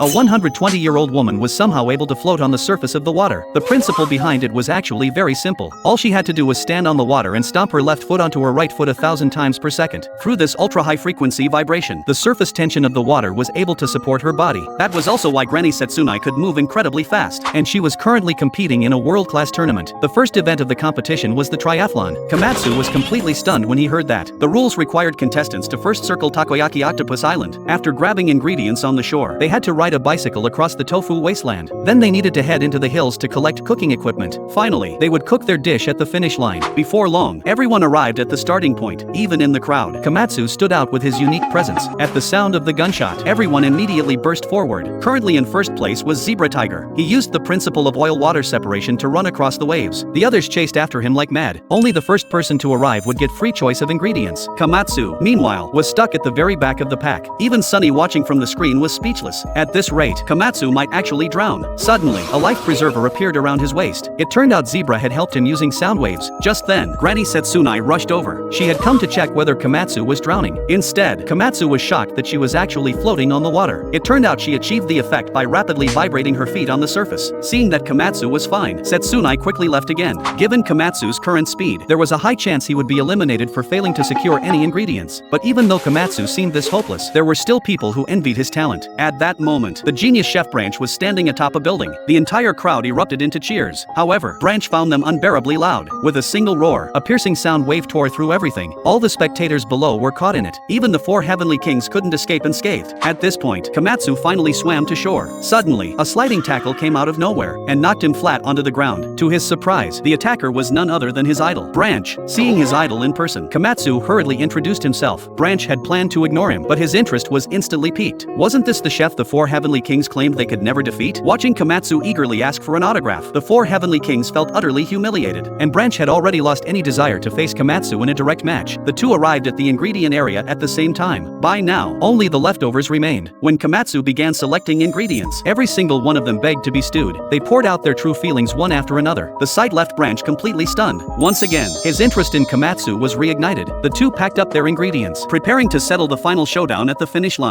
A 120-year-old woman was somehow able to float on the surface of the water. The principle behind it was actually very simple. All she had to do was stand on the water and stomp her left foot onto her right foot 1,000 times per second. Through this ultra-high-frequency vibration, the surface tension of the water was able to support her body. That was also why Granny Setsuna could move incredibly fast, and she was currently competing in a world-class tournament. The first event of the competition was the triathlon. Kamatsu was completely stunned when he heard that. The rules required contestants to first circle Takoyaki Octopus Island. After grabbing ingredients on the shore, they had to ride a bicycle across the tofu wasteland. Then they needed to head into the hills to collect cooking equipment. Finally, they would cook their dish at the finish line. Before long, everyone arrived at the starting point, even in the crowd. Kamatsu stood out with his unique presence. At the sound of the gunshot, everyone immediately burst forward. Currently in first place was Zebra Tiger. He used the principle of oil-water separation to run across the waves. The others chased after him like mad. Only the first person to arrive would get free choice of ingredients. Kamatsu, meanwhile, was stuck at the very back of the pack. Even Sunny, watching from the screen, was speechless. At this rate, Kamatsu might actually drown. Suddenly, a life preserver appeared around his waist. It turned out Zebra had helped him using sound waves. Just then, Granny Setsuna rushed over. She had come to check whether Kamatsu was drowning. Instead, Kamatsu was shocked that she was actually floating on the water. It turned out she achieved the effect by rapidly vibrating her feet on the surface. Seeing that Kamatsu was fine, Setsuna quickly left again. Given Kamatsu's current speed, there was a high chance he would be eliminated for failing to secure any ingredients. But even though Kamatsu seemed this hopeless, there were still people who envied his talent. At that moment, the genius chef Branch was standing atop a building. The entire crowd erupted into cheers. However, Branch found them unbearably loud. With a single roar, a piercing sound wave tore through everything. All the spectators below were caught in it. Even the four heavenly kings couldn't escape unscathed. At this point, Kamatsu finally swam to shore. Suddenly, a sliding tackle came out of nowhere and knocked him flat onto the ground. To his surprise, the attacker was none other than his idol, Branch. Seeing his idol in person, Kamatsu hurriedly introduced himself. Branch had planned to ignore him, but his interest was instantly piqued. Wasn't this the chef the four heavenly kings claimed they could never defeat? Watching Kamatsu eagerly ask for an autograph, the four heavenly kings felt utterly humiliated, and Branch had already lost any desire to face Kamatsu in a direct match. The two arrived at the ingredient area at the same time. By now, only the leftovers remained. When Kamatsu began selecting ingredients, every single one of them begged to be stewed. They poured out their true feelings one after another. The sight left Branch completely stunned. Once again, his interest in Kamatsu was reignited. The two packed up their ingredients, preparing to settle the final showdown at the finish line.